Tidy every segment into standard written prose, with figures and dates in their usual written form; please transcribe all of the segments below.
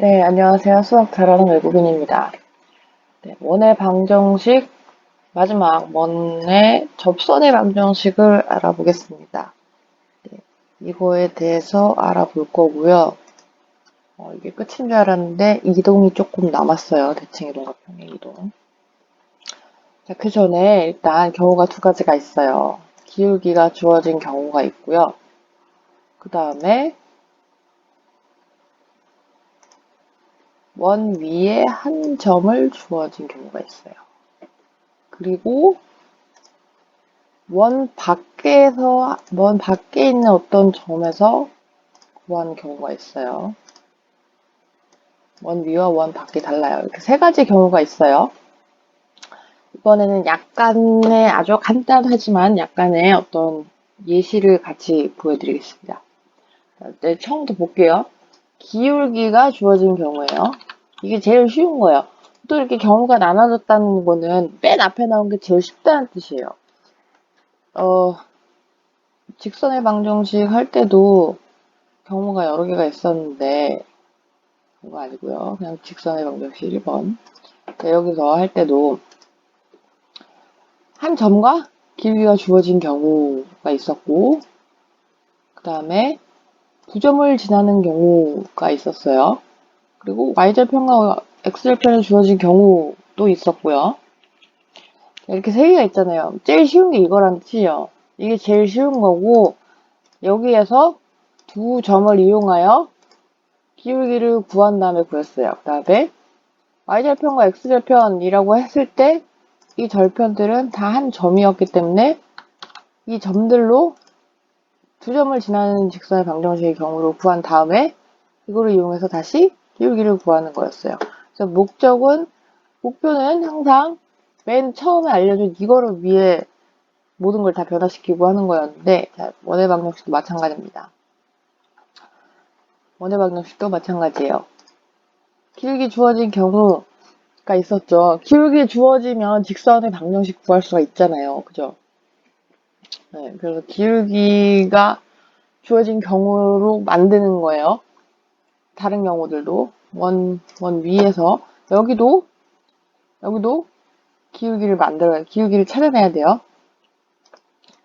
네, 안녕하세요. 수학 잘하는 외국인입니다. 네, 원의 방정식, 마지막 원의 접선의 방정식을 알아보겠습니다. 네, 이거에 대해서 알아볼 거고요. 이게 끝인 줄 알았는데 이동이 조금 남았어요. 대칭 이동과 평행 이동. 자, 그 전에 일단 경우가 두 가지가 있어요. 기울기가 주어진 경우가 있고요. 그 다음에 원 위에 한 점을 주어진 경우가 있어요. 그리고 원 밖에 있는 어떤 점에서 구하는 경우가 있어요. 원 위와 원 밖이 달라요. 이렇게 세 가지 경우가 있어요. 이번에는 약간의 아주 간단하지만 약간의 어떤 예시를 같이 보여드리겠습니다. 네, 처음부터 볼게요. 기울기가 주어진 경우예요. 이게 제일 쉬운 거예요. 또 이렇게 경우가 나눠졌다는 거는 맨 앞에 나온 게 제일 쉽다는 뜻이에요. 직선의 방정식 할 때도 경우가 여러 개가 있었는데 그거 아니고요. 그냥 직선의 방정식 1번. 여기서 할 때도 한 점과 길이가 주어진 경우가 있었고 그 다음에 두 점을 지나는 경우가 있었어요. 그리고 y절편과 x절편이 주어진 경우도 있었고요. 이렇게 세 개가 있잖아요. 제일 쉬운 게 이거란 뜻이에요. 이게 제일 쉬운 거고 여기에서 두 점을 이용하여 기울기를 구한 다음에 구했어요. 그 다음에 y절편과 x절편이라고 했을 때 이 절편들은 다 한 점이었기 때문에 이 점들로 두 점을 지나는 직선의 방정식의 경우로 구한 다음에 이거를 이용해서 다시 기울기를 구하는 거였어요. 그래서 목표는 항상 맨 처음에 알려준 이거를 위해 모든 걸 다 변화시키고 하는 거였는데 자, 원의 방정식도 마찬가지입니다. 원의 방정식도 마찬가지예요. 기울기 주어진 경우가 있었죠. 기울기 주어지면 직선의 방정식 구할 수가 있잖아요. 그죠? 네, 그래서 기울기가 주어진 경우로 만드는 거예요. 다른 경우들도 원 위에서 여기도 기울기를 찾아내야 돼요.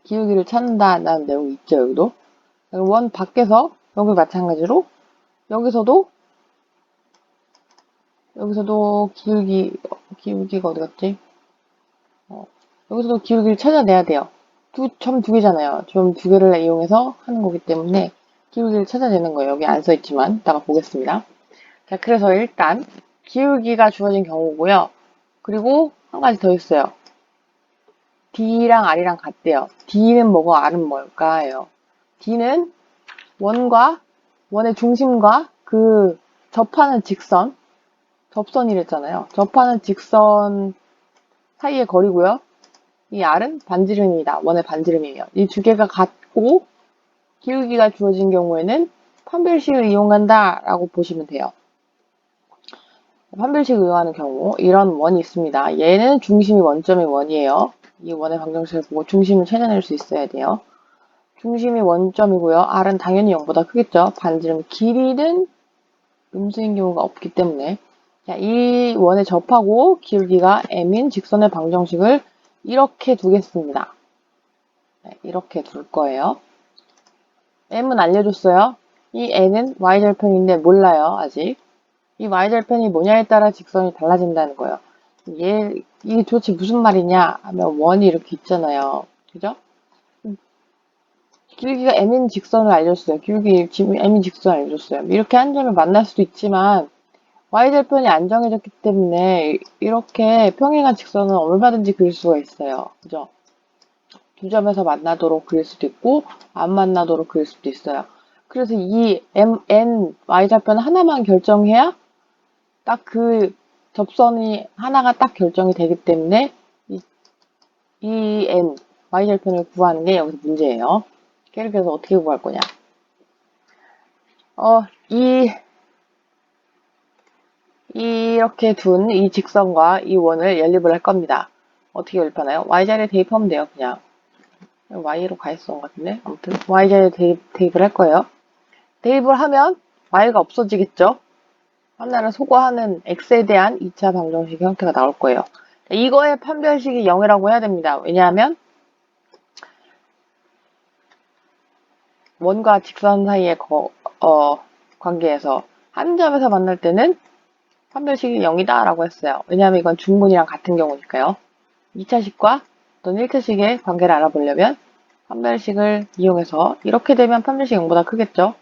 기울기를 찾는다는 내용이 있죠. 여기도 원 밖에서 여기 마찬가지로 여기서도 기울기가 어디 갔지? 여기서도 기울기를 찾아내야 돼요. 점 두 개잖아요. 점 두 개를 이용해서 하는 거기 때문에 기울기를 찾아내는 거예요. 여기 안 써있지만 이따가 보겠습니다. 자, 그래서 일단 기울기가 주어진 경우고요. 그리고 한 가지 더 있어요. D랑 R이랑 같대요. D는 뭐고 R은 뭘까요? D는 원의 중심과 그 접하는 접선이랬잖아요. 접하는 직선 사이의 거리고요. 이 R은 반지름입니다. 원의 반지름이에요. 이 두 개가 같고 기울기가 주어진 경우에는 판별식을 이용한다라고 보시면 돼요. 판별식 이용하는 경우 이런 원이 있습니다. 얘는 중심이 원점의 원이에요. 이 원의 방정식을 보고 중심을 찾아낼 수 있어야 돼요. 중심이 원점이고요. R은 당연히 0보다 크겠죠. 반지름 길이는 음수인 경우가 없기 때문에 자, 이 원에 접하고 기울기가 m인 직선의 방정식을 이렇게 두겠습니다. 네, 이렇게 둘 거예요. m은 알려줬어요. 이 n은 y절편인데 몰라요. 아직. 이 y절편이 뭐냐에 따라 직선이 달라진다는 거예요. 이게 도대체 무슨 말이냐 하면 원이 이렇게 있잖아요. 그죠? 기울기가 m인 직선을 알려줬어요. 기울기 m인 직선을 알려줬어요. 이렇게 한 점을 만날 수도 있지만 y절편이 안 정해졌기 때문에 이렇게 평행한 직선은 얼마든지 그릴 수가 있어요. 그죠? 두 점에서 만나도록 그릴 수도 있고 안 만나도록 그릴 수도 있어요. 그래서 이 y절편 하나만 결정해야 딱 그 접선이 하나가 딱 결정이 되기 때문에 이 y절편을 구하는 게 여기서 문제예요. 이렇게 해서 어떻게 구할 거냐? 이렇게 둔 이 직선과 이 원을 연립을 할 겁니다. 어떻게 연립하나요? y자리에 대입하면 돼요, 그냥. y로 가 있었던 것 같은데. 아무튼 y자리에 대입을 할 거예요. 대입을 하면 y가 없어지겠죠? 하나를 소거하는 x에 대한 2차 방정식 형태가 나올 거예요. 이거의 판별식이 0이라고 해야 됩니다. 왜냐하면 원과 직선 사이의 관계에서 한 점에서 만날 때는 판별식이 0이다 라고 했어요. 왜냐하면 이건 중분이랑 같은 경우니까요. 2차식과 또는 1차식의 관계를 알아보려면 판별식을 이용해서 이렇게 되면 판별식 0보다 크겠죠.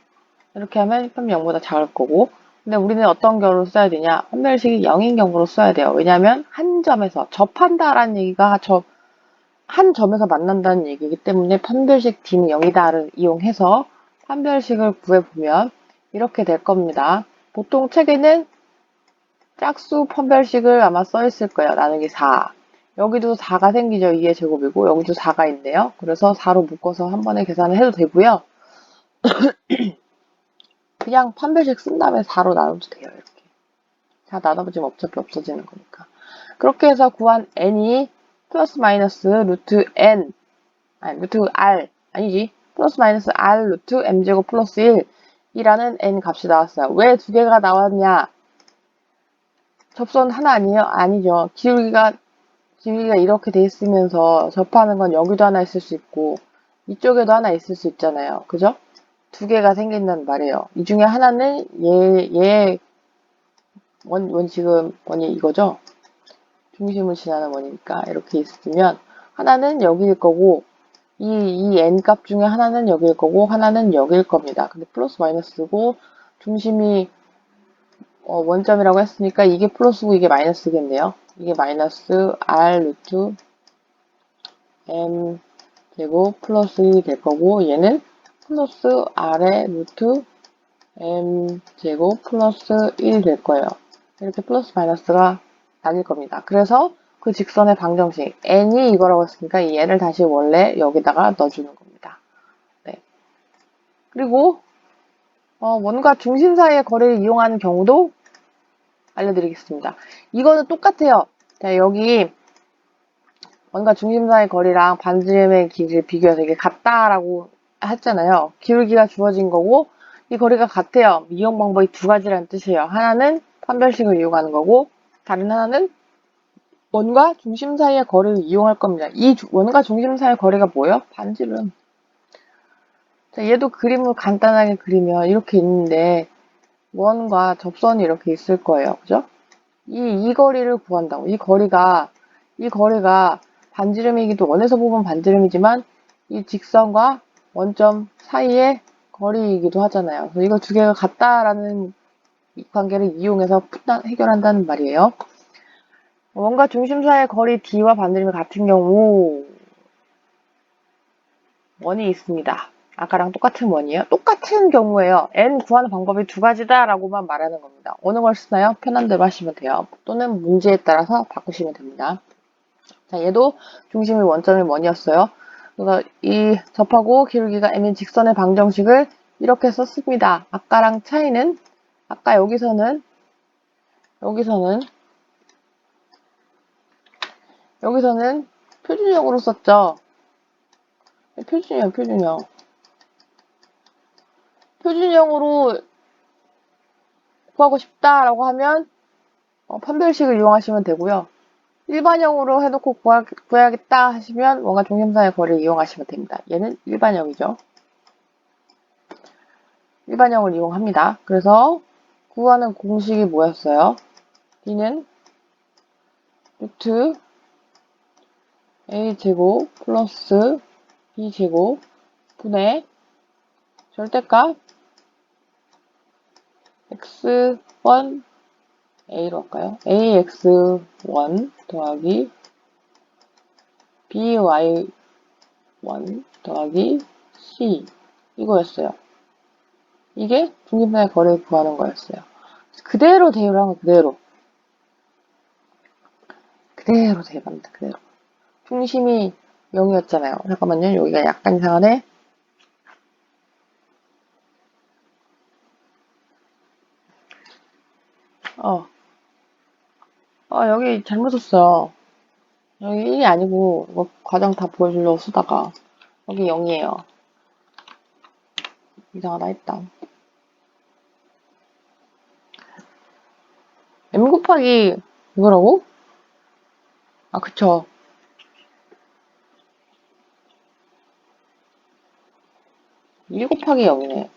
이렇게 하면 판별 0보다 작을 거고, 근데 우리는 어떤 경우로 써야 되냐? 판별식이 0인 경우로 써야 돼요. 왜냐하면 한 점에서 접한다라는 얘기가 한 점에서 만난다는 얘기이기 때문에 판별식 D는 0이다를 이용해서 판별식을 구해보면 이렇게 될 겁니다. 보통 책에는 짝수 판별식을 아마 써 있을 거예요. 나누기 4. 여기도 4가 생기죠. 2의 제곱이고 여기도 4가 있네요. 그래서 4로 묶어서 한 번에 계산을 해도 되고요. 그냥 판별식 쓴 다음에 4로 나눠도 돼요. 이렇게. 다 나눠보지면 어차피 없어지는 거니까. 그렇게 해서 구한 n이 플러스 마이너스 루트 n, 아니 루트 r, 아니지. 플러스 마이너스 r 루트 m제곱 플러스 1 이라는 n 값이 나왔어요. 왜 두 개가 나왔냐? 접선 하나 아니에요? 아니죠. 기울기가 이렇게 돼 있으면서 접하는 건 여기도 하나 있을 수 있고 이쪽에도 하나 있을 수 있잖아요. 그죠? 두 개가 생긴단 말이에요. 이 중에 하나는 지금 원이 이거죠? 중심을 지나는 원이니까 이렇게 있으면 하나는 여기일 거고 이 n 값 중에 하나는 여기일 거고 하나는 여기일 겁니다. 근데 플러스 마이너스고 중심이 원점이라고 했으니까 이게 플러스고 이게 마이너스겠네요. 이게 마이너스 r 루트 m 제곱 플러스 1이 될 거고 얘는 플러스 r의 루트 m 제곱 플러스 1이 될 거예요. 이렇게 플러스 마이너스가 나뉠 겁니다. 그래서 그 직선의 방정식 n이 이거라고 했으니까 이 n을 다시 원래 여기다가 넣어주는 겁니다. 네. 그리고 원과 중심 사이의 거리를 이용하는 경우도 알려드리겠습니다. 이거는 똑같아요. 자, 여기 원과 중심 사이의 거리랑 반지름의 길이를 비교해서 이게 같다라고 했잖아요. 기울기가 주어진 거고 이 거리가 같아요. 이용 방법이 두 가지라는 뜻이에요. 하나는 판별식을 이용하는 거고 다른 하나는 원과 중심 사이의 거리를 이용할 겁니다. 이 원과 중심 사이의 거리가 뭐예요? 반지름. 자, 얘도 그림을 간단하게 그리면 이렇게 있는데 원과 접선이 이렇게 있을 거예요. 그죠? 이 거리를 구한다고. 이 거리가 반지름이기도 원에서 보면 반지름이지만 이 직선과 원점 사이의 거리이기도 하잖아요. 그래서 이거 두 개가 같다라는 관계를 이용해서 해결한다는 말이에요. 원과 중심 사이의 거리 D와 반지름이 같은 경우 원이 있습니다. 아까랑 똑같은 원이에요. 똑같은 경우에요. n 구하는 방법이 두 가지다라고만 말하는 겁니다. 어느 걸 쓰나요? 편한 대로 하시면 돼요. 또는 문제에 따라서 바꾸시면 됩니다. 자, 얘도 중심이 원점이 원이었어요. 그래서 이 접하고 기울기가 m인 직선의 방정식을 이렇게 썼습니다. 아까랑 차이는 아까 여기서는 표준형으로 썼죠. 표준형. 표준형으로 구하고 싶다라고 하면 판별식을 이용하시면 되고요. 일반형으로 해놓고 구해야겠다 하시면 원과 중심 사이의 거리를 이용하시면 됩니다. 얘는 일반형이죠. 일반형을 이용합니다. 그래서 구하는 공식이 뭐였어요? D는 루트 A제곱 플러스 B제곱 분의 절대값 x1 A로 할까요? AX1 더하기 BY1 더하기 C 이거였어요. 이게 중심사의 거리를 구하는 거였어요. 그대로 대입을 한 거 그대로 대입합니다. 그대로. 중심이 0이었잖아요. 잠깐만요. 여기가 약간 이상하네. 여기 잘못 썼어요. 여기 1이 아니고 이거 과정 다 보여주려고 쓰다가 여기 0이에요. 이상하다 했다. m 곱하기 이거라고? 아, 그쵸. 일 곱하기 0이네.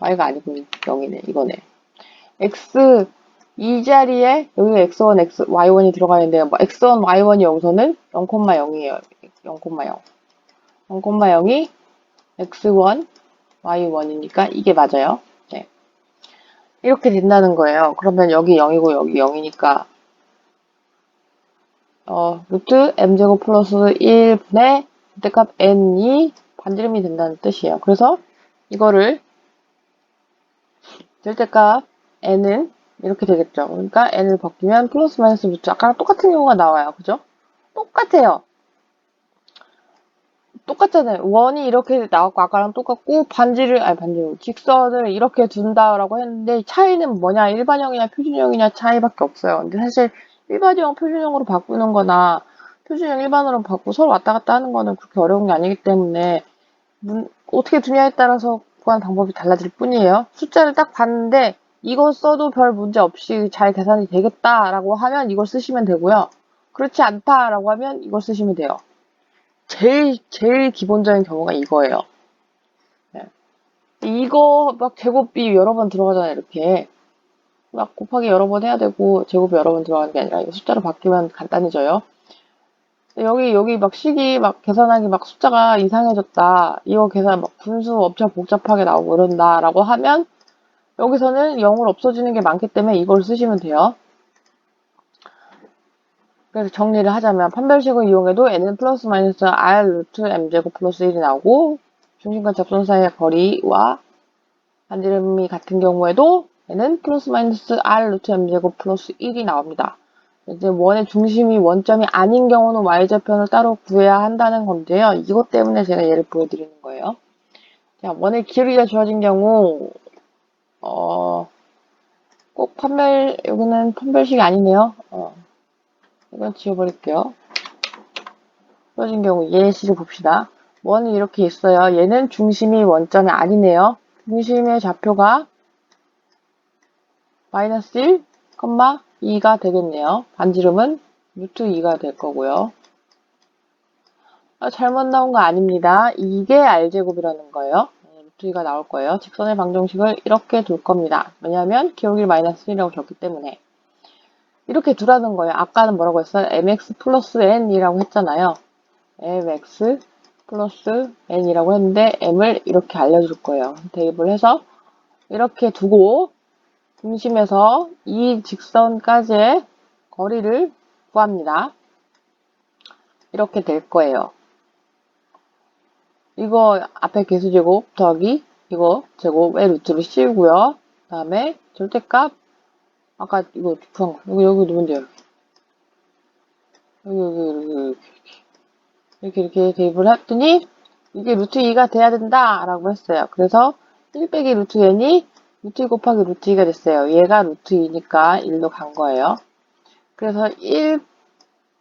y가 아니고 0이네. 이거네. x 이 자리에 여기가 x1, y1이 들어가 있는데 뭐 x1, y1이 여기서는 0,0이에요. 0,0. 0,0이 x1, y1이니까 이게 맞아요. 네. 이렇게 된다는 거예요. 그러면 여기 0이고 여기 0이니까 루트 m제곱 플러스 1분의 절대값 n이 반지름이 된다는 뜻이에요. 그래서 이거를 절대값 n은 이렇게 되겠죠. 그러니까 n을 바뀌면 플러스 마이너스 루트 아까랑 똑같은 경우가 나와요. 그죠? 똑같아요. 똑같잖아요. 원이 이렇게 나왔고 아까랑 똑같고 직선을 이렇게 둔다라고 했는데 차이는 뭐냐? 일반형이냐 표준형이냐 차이밖에 없어요. 근데 사실 일반형 표준형으로 바꾸는 거나 표준형 일반으로 바꾸고 서로 왔다 갔다 하는 거는 그렇게 어려운 게 아니기 때문에 어떻게 두냐에 따라서 구하는 방법이 달라질 뿐이에요. 숫자를 딱 봤는데 이거 써도 별 문제 없이 잘 계산이 되겠다라고 하면 이걸 쓰시면 되고요. 그렇지 않다라고 하면 이걸 쓰시면 돼요. 제일 기본적인 경우가 이거예요. 네. 이거 막 제곱비 여러 번 들어가잖아요, 이렇게. 막 곱하기 여러 번 해야 되고, 제곱이 여러 번 들어가는 게 아니라, 이거 숫자로 바뀌면 간단해져요. 여기 막 식이 막 계산하기 막 숫자가 이상해졌다. 이거 계산 막 분수 엄청 복잡하게 나오고 이런다라고 하면, 여기서는 0을 없어지는 게 많기 때문에 이걸 쓰시면 돼요. 그래서 정리를 하자면 판별식을 이용해도 n은 플러스 마이너스 r 루트 m제곱 플러스 1이 나오고 중심과 접선 사이의 거리와 반지름이 같은 경우에도 n은 플러스 마이너스 r 루트 m제곱 플러스 1이 나옵니다. 이제 원의 중심이 원점이 아닌 경우는 y좌편을 따로 구해야 한다는 건데요. 이것 때문에 제가 예를 보여드리는 거예요. 자, 원의 길이가 주어진 경우 꼭 여기는 판별식이 아니네요. 이건 지워버릴게요. 주어진 경우 예시를 봅시다. 원이 이렇게 있어요. 얘는 중심이 원점이 아니네요. 중심의 좌표가 마이너스 1, 2가 되겠네요. 반지름은 루트 2가 될 거고요. 잘못 나온 거 아닙니다. 이게 r제곱이라는 거예요. 루트 2가 나올 거예요. 직선의 방정식을 이렇게 둘 겁니다. 왜냐하면 기울기 마이너스 1이라고 줬기 때문에. 이렇게 두라는 거예요. 아까는 뭐라고 했어요? mx 플러스 n이라고 했잖아요. mx 플러스 n이라고 했는데 m을 이렇게 알려줄 거예요. 대입을 해서 이렇게 두고 중심에서 이 직선까지의 거리를 구합니다. 이렇게 될 거예요. 이거 앞에 개수제곱 더하기 이거 제곱의 루트를 씌우고요. 그 다음에 절대값 아까 이거 구한 거 여기 누면 돼요. 이렇게 대입을 했더니 이게 루트 2가 돼야 된다 라고 했어요. 그래서 1 빼기 루트 n이 루트 2 곱하기 루트 2가 됐어요. 얘가 루트 2니까 1로 간 거예요. 그래서 1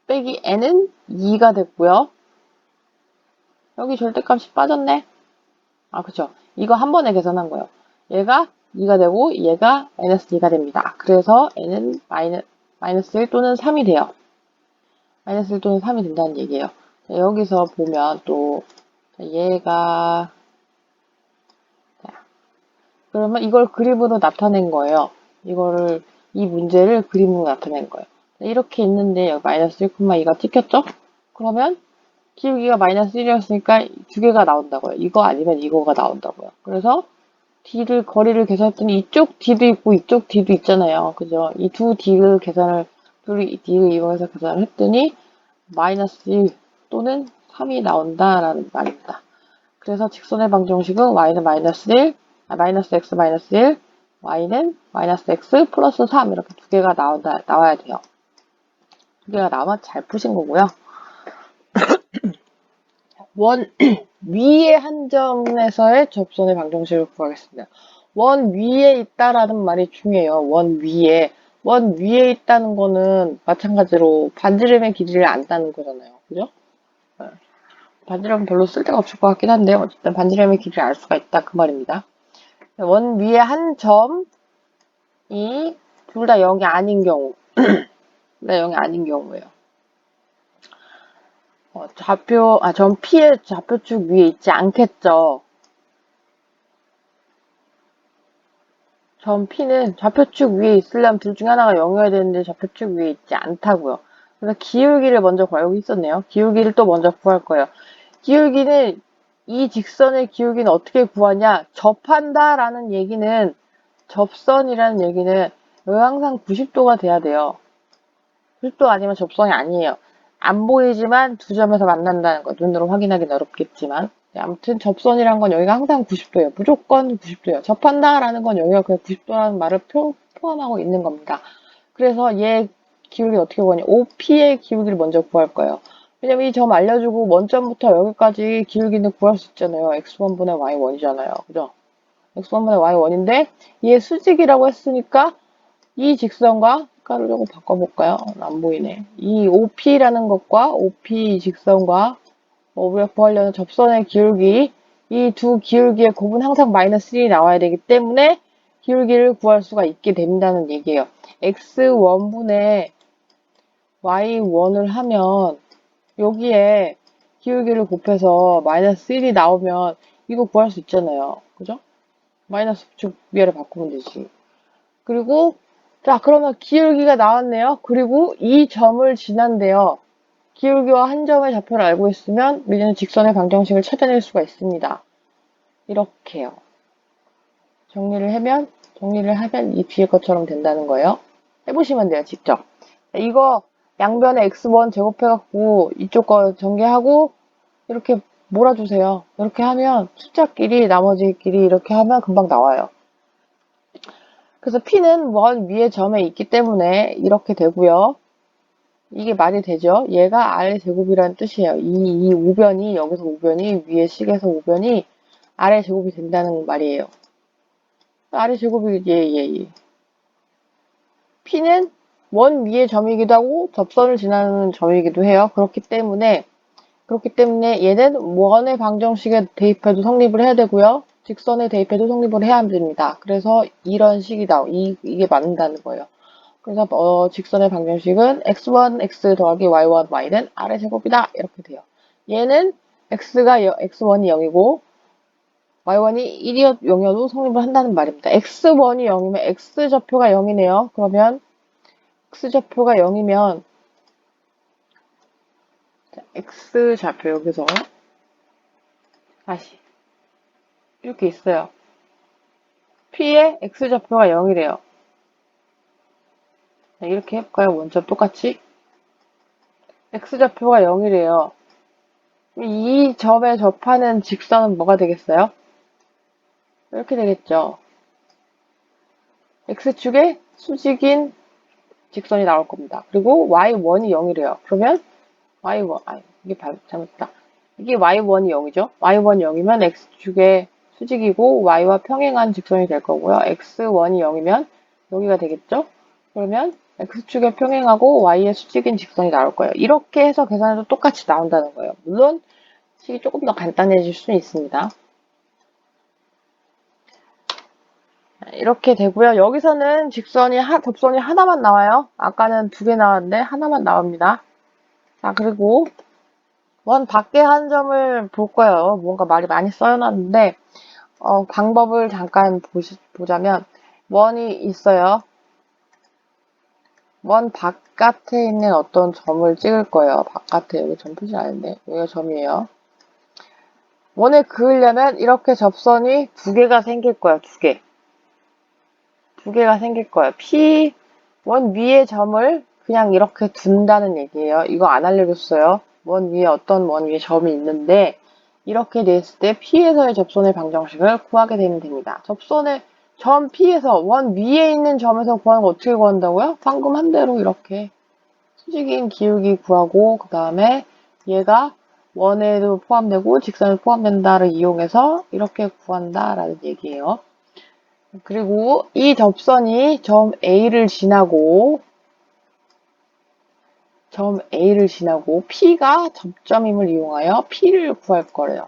빼기 n은 2가 됐고요. 여기 절대값이 빠졌네. 아, 그쵸. 이거 한 번에 계산한 거예요. 얘가 2가 되고 얘가 마이너스 2가 됩니다. 그래서 n은 마이너스 1 또는 3이 돼요. 마이너스 1 또는 3이 된다는 얘기예요. 자, 여기서 보면 또 얘가 그러면 이걸 그림으로 나타낸 거예요. 이 문제를 그림으로 나타낸 거예요. 이렇게 있는데 여기 마이너스 1,2가 찍혔죠? 그러면 기울기가 마이너스 1이었으니까 두 개가 나온다고요. 이거 아니면 이거가 나온다고요. 그래서 거리를 계산했더니 이쪽 D도 있고 이쪽 D도 있잖아요. 그죠? 이 두 D를 D를 이용해서 계산을 했더니 마이너스 1 또는 3이 나온다라는 말입니다. 그래서 직선의 방정식은 y는 마이너스 1, 마이너스 x 마이너스 1, y는 마이너스 x 플러스 3 이렇게 두 개가 나와야 돼요. 두 개가 나오면 잘 푸신 거고요. 원 위의 한 점에서의 접선의 방정식을 구하겠습니다. 원 위에 있다라는 말이 중요해요. 원 위에. 원 위에 있다는 거는 마찬가지로 반지름의 길이를 안다는 거잖아요. 그죠? 반지름은 별로 쓸데가 없을 것 같긴 한데 어쨌든 반지름의 길이를 알 수가 있다 그 말입니다. 원 위에 한 점이 둘 다 0이 아닌 경우. 둘 다 0이 아닌 경우예요. 점 P의 좌표축 위에 있지 않겠죠. 점 P는 좌표축 위에 있으려면 둘 중에 하나가 0이어야 되는데 좌표축 위에 있지 않다고요. 그래서 기울기를 먼저 구하고 있었네요. 기울기를 또 먼저 구할 거예요. 기울기는 이 직선의 기울기는 어떻게 구하냐? 접한다라는 얘기는 접선이라는 얘기는 여기 항상 90도가 돼야 돼요. 90도 아니면 접선이 아니에요. 안 보이지만 두 점에서 만난다는 거. 눈으로 확인하기는 어렵겠지만. 아무튼 접선이란 건 여기가 항상 90도예요. 무조건 90도예요. 접한다라는 건 여기가 그냥 90도라는 말을 포함하고 있는 겁니다. 그래서 얘 기울기 어떻게 구하냐. OP의 기울기를 먼저 구할 거예요. 왜냐면 이 점 알려주고 원점부터 여기까지 기울기는 구할 수 있잖아요. x1분의 y1이잖아요. 그죠? x1분의 y1인데 얘 수직이라고 했으니까 이 직선과 색깔을 조금 바꿔볼까요? 안 보이네. 이 OP라는 것과 OP 직선과 우리가 구하려는 접선의 기울기, 이 두 기울기의 곱은 항상 마이너스 1이 나와야 되기 때문에 기울기를 구할 수가 있게 된다는 얘기예요. x1분의 y1을 하면 여기에 기울기를 곱해서 마이너스 1이 나오면 이거 구할 수 있잖아요. 그죠? 마이너스 쭉 위아래 바꾸면 되지. 그리고 자, 그러면 기울기가 나왔네요. 그리고 이 점을 지난데요. 기울기와 한 점의 좌표를 알고 있으면 우리는 직선의 방정식을 찾아낼 수가 있습니다. 이렇게요. 정리를 하면 이 뒤에 것처럼 된다는 거예요. 해보시면 돼요, 직접. 이거 양변에 x1 제곱해갖고 이쪽 거 전개하고 이렇게 몰아주세요. 이렇게 하면 숫자끼리 나머지끼리 이렇게 하면 금방 나와요. 그래서 P는 원 위에 점에 있기 때문에 이렇게 되고요. 이게 말이 되죠? 얘가 아래 제곱이라는 뜻이에요. 이 우변이 여기서 우변이 위에 식에서 우변이 아래 제곱이 된다는 말이에요. 아래 제곱이 얘. P는 원 위의 점이기도 하고 접선을 지나는 점이기도 해요. 그렇기 때문에 얘는 원의 방정식에 대입해도 성립을 해야 되고요. 직선에 대입해도 성립을 해야 됩니다. 그래서 이런 식이 이게 맞는다는 거예요. 그래서 직선의 방정식은 x1, x 더하기 y1, y는 아래 제곱이다. 이렇게 돼요. 얘는 x1이 0이고 y1이 0이어도 성립을 한다는 말입니다. x1이 0이면 x좌표가 0이네요. 그러면 x좌표가 0이면 x좌표 여기서 다시 이렇게 있어요. P의 x좌표가 0이래요. 이렇게 해볼까요? 원점 똑같이. x좌표가 0이래요. 이 점에 접하는 직선은 뭐가 되겠어요? 이렇게 되겠죠. x축에 수직인 직선이 나올 겁니다. 그리고 y1이 0이래요. 그러면 이게 잘못됐다. 이게 y1이 0이죠. y1이 0이면 x축에 수직이고 y와 평행한 직선이 될 거고요. x1이 0이면 여기가 되겠죠. 그러면 x축에 평행하고 y의 수직인 직선이 나올 거예요. 이렇게 해서 계산해도 똑같이 나온다는 거예요. 물론 식이 조금 더 간단해질 수는 있습니다. 이렇게 되고요. 여기서는 접선이 하나만 나와요. 아까는 두 개 나왔는데 하나만 나옵니다. 자, 그리고 원 밖에 한 점을 볼 거예요. 뭔가 말이 많이 써놨는데 방법을 잠깐 보자면 원이 있어요. 원 바깥에 있는 어떤 점을 찍을 거예요. 바깥에 여기 점 표시 안 했네. 여기가 점이에요. 원에 그으려면 이렇게 접선이 두 개가 생길 거예요. 두 개. 두 개가 생길 거예요. P 원 위에 점을 그냥 이렇게 둔다는 얘기예요. 이거 안 알려줬어요. 원 위에 점이 있는데 이렇게 됐을 때 P에서의 접선의 방정식을 구하게 되면 됩니다. 점 P에서 원 위에 있는 점에서 구하는 거 어떻게 구한다고요? 방금 한 대로 이렇게 수직인 기울기 구하고 그 다음에 얘가 원에도 포함되고 직선에 포함된다를 이용해서 이렇게 구한다라는 얘기예요. 그리고 이 접선이 점 A를 지나고 P가 접점임을 이용하여 P를 구할 거래요.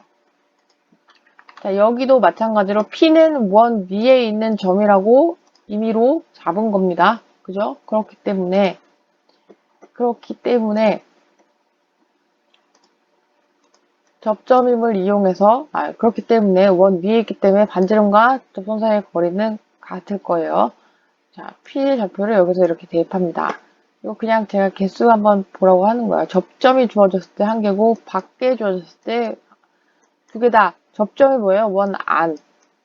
자, 여기도 마찬가지로 P는 원 위에 있는 점이라고 임의로 잡은 겁니다. 그죠? 그렇기 때문에 접점임을 이용해서, 그렇기 때문에 원 위에 있기 때문에 반지름과 접선 사이의 거리는 같을 거예요. 자, P의 좌표를 여기서 이렇게 대입합니다. 이거 그냥 제가 개수 한번 보라고 하는 거예요. 접점이 주어졌을 때 한 개고, 밖에 주어졌을 때 두 개다. 접점이 뭐예요? 원 안,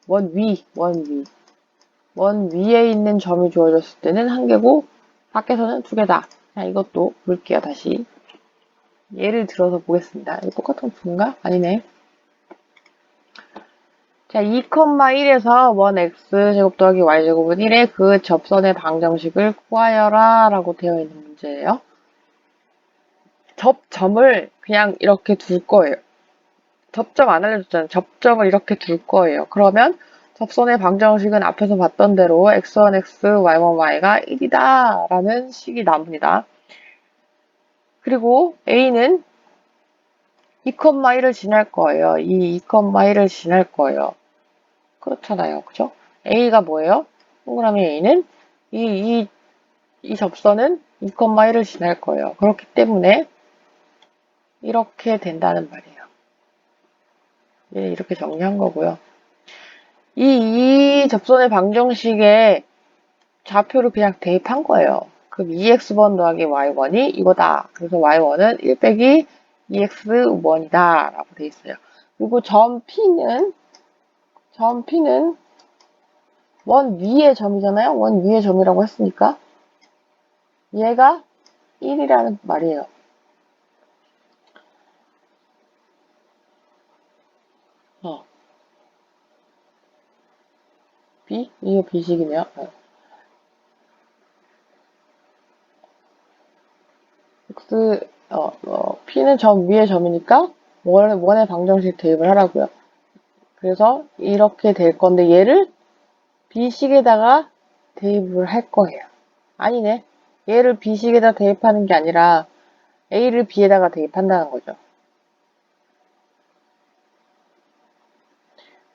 원 위, 원 위. 원 위에 있는 점이 주어졌을 때는 한 개고, 밖에서는 두 개다. 자, 이것도 볼게요, 다시. 예를 들어서 보겠습니다. 이거 똑같은 건가? 아니네. 자, 2,1에서 원 x제곱 더하기 y제곱은 1의 그 접선의 방정식을 구하여라 라고 되어 있는 문제예요. 접점을 그냥 이렇게 둘 거예요. 접점 안 알려줬잖아요. 접점을 이렇게 둘 거예요. 그러면 접선의 방정식은 앞에서 봤던 대로 x1, x, y1, y가 1이다 라는 식이 나옵니다. 그리고 a는 2,1을 지날 거예요. 이 2,1을 지날 거예요. 그렇잖아요. 그죠? A가 뭐예요? 동그라미 A는 이 접선은 2,1을 지날 거예요. 그렇기 때문에 이렇게 된다는 말이에요. 예, 이렇게 정리한 거고요. 이 접선의 방정식에 좌표를 그냥 대입한 거예요. 그럼 2x번 더하기 y1이 이거다. 그래서 y1은 1 빼기 2x1이다 라고 돼 있어요. 그리고 점 P는 원 위의 점이잖아요. 원 위의 점이라고 했으니까 얘가 1이라는 말이에요. B? 이게 B식이네요. X, P는 점 위의 점이니까 원의 방정식 대입을 하라고요. 그래서 이렇게 될 건데 얘를 B식에다가 대입을 할 거예요. 아니네. 얘를 B식에다 대입하는 게 아니라 A를 B에다가 대입한다는 거죠.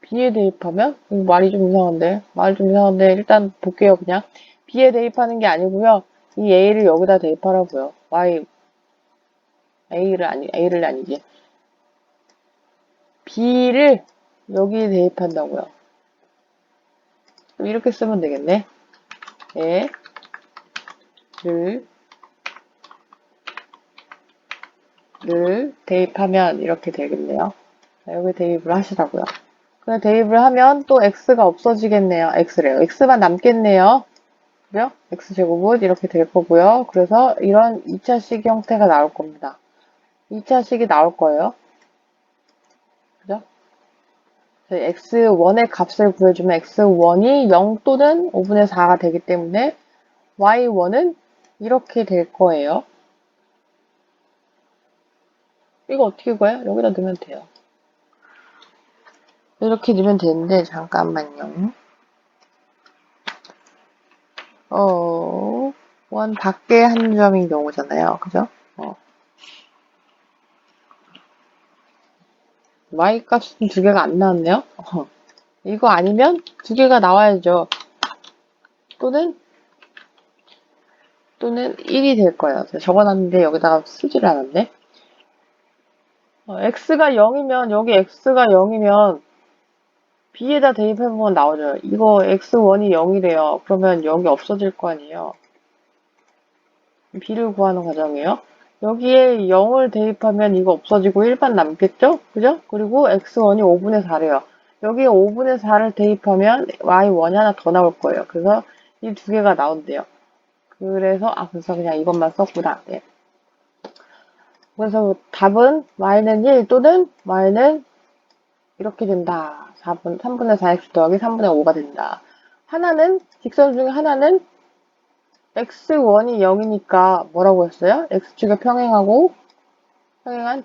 B에 대입하면? 말이 좀 이상한데 일단 볼게요 그냥. B에 대입하는 게 아니고요. 이 A를 여기다 대입하라고요. A를 아니지. B를 여기에 대입한다고요. 이렇게 쓰면 되겠네. 를 대입하면 이렇게 되겠네요. 자, 여기 대입을 하시라고요. 그래 대입을 하면 또 x가 없어지겠네요. x래요. x만 남겠네요. 그죠? x제곱은 이렇게 될 거고요. 그래서 이런 2차식 형태가 나올 겁니다. 2차식이 나올 거예요. 그죠? x1의 값을 구해주면 x1이 0 또는 5분의 4가 되기 때문에 y1은 이렇게 될 거예요. 이거 어떻게 구해요? 여기다 넣으면 돼요. 이렇게 넣으면 되는데 잠깐만요. 원 밖에 한 점이 나오잖아요. 그죠? y 값은 두 개가 안 나왔네요. 이거 아니면 두 개가 나와야죠. 또는 1이 될 거예요. 적어놨는데 여기다가 쓰지를 않았네. x가 0이면 여기 x가 0이면 b에다 대입해보면 나오죠. 이거 x1이 0이래요. 그러면 여기 없어질 거 아니에요. b를 구하는 과정이에요. 여기에 0을 대입하면 이거 없어지고 1만 남겠죠? 그죠? 그리고 x1이 5분의 4래요. 여기에 5분의 4를 대입하면 y1이 하나 더 나올 거예요. 그래서 이 두 개가 나온대요. 그래서 그냥 이것만 썼구나. 네. 그래서 답은 y는 1 또는 y는 이렇게 된다. 3분의 4x 더하기 3분의 5가 된다. 직선 중에 하나는 x1이 0이니까 뭐라고 했어요? x축에 평행한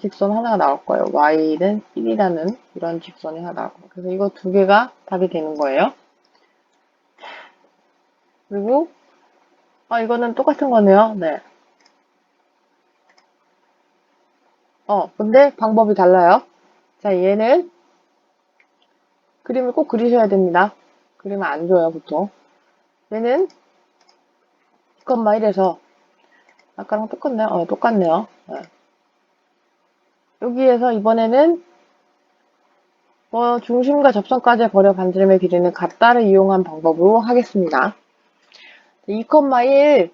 직선 하나가 나올 거예요. y는 1이라는 이런 직선이 하나 나올 거예요. 그래서 이거 두 개가 답이 되는 거예요. 그리고 이거는 똑같은 거네요. 네. 근데 방법이 달라요. 자, 얘는 그림을 꼭 그리셔야 됩니다. 그리면 안 줘요, 보통. 얘는 2,1에서 아까랑 똑같나요? 똑같네요. 네. 여기에서 이번에는 중심과 접선까지의 거리 반지름의 길이는 같다를 이용한 방법으로 하겠습니다. 2,1이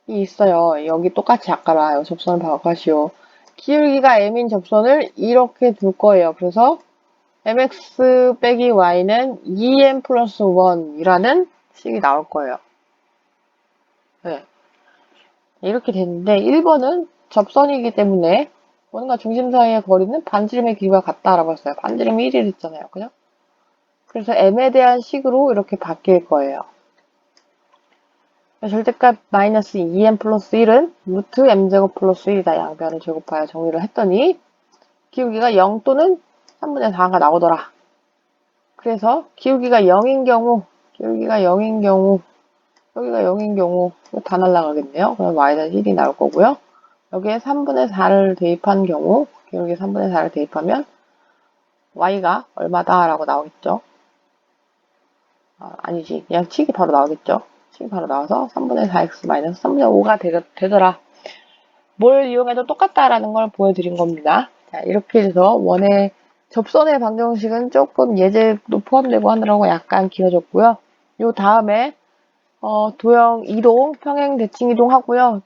있어요. 여기 똑같이 아까랑 접선을 바꿔시오. 기울기가 m인 접선을 이렇게 둘 거예요. 그래서 mx 빼기 y는 2m 플러스 1이라는 식이 나올 거예요. 네. 이렇게 됐는데 1번은 접선이기 때문에 원과 중심 사이의 거리는 반지름의 길이와 같다라고 했어요. 반지름이 1이 됐잖아요. 그죠? 그래서 m에 대한 식으로 이렇게 바뀔 거예요. 절대값 마이너스 2m 플러스 1은 루트 m제곱 플러스 1이다. 양변을 제곱하여 정리를 했더니 기울기가 0 또는 3분의 4가 나오더라. 그래서 기울기가 0인 경우 여기가 0인 경우 이거 다 날라가겠네요. 그럼 y-1이 나올 거고요. 여기에 3분의 4를 대입한 경우 기울기 3분의 4를 대입하면 y가 얼마다 라고 나오겠죠. 아니지. 그냥 칙이 바로 나오겠죠. 칙이 바로 나와서 3분의 4x 마이너스 3분의 5가 되더라. 뭘 이용해도 똑같다라는 걸 보여드린 겁니다. 자, 이렇게 해서 원의 접선의 방정식은 조금 예제도 포함되고 하느라고 약간 길어졌고요. 요 다음에 도형 이동, 평행 대칭 이동 하고요.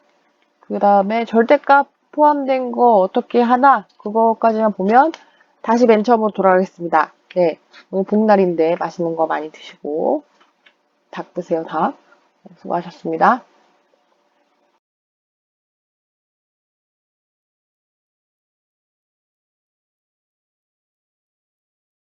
그 다음에 절대값 포함된 거 어떻게 하나 그거까지만 보면 다시 맨 처음으로 돌아가겠습니다. 네, 오늘 복날인데 맛있는 거 많이 드시고 닭 드세요 다. 수고하셨습니다.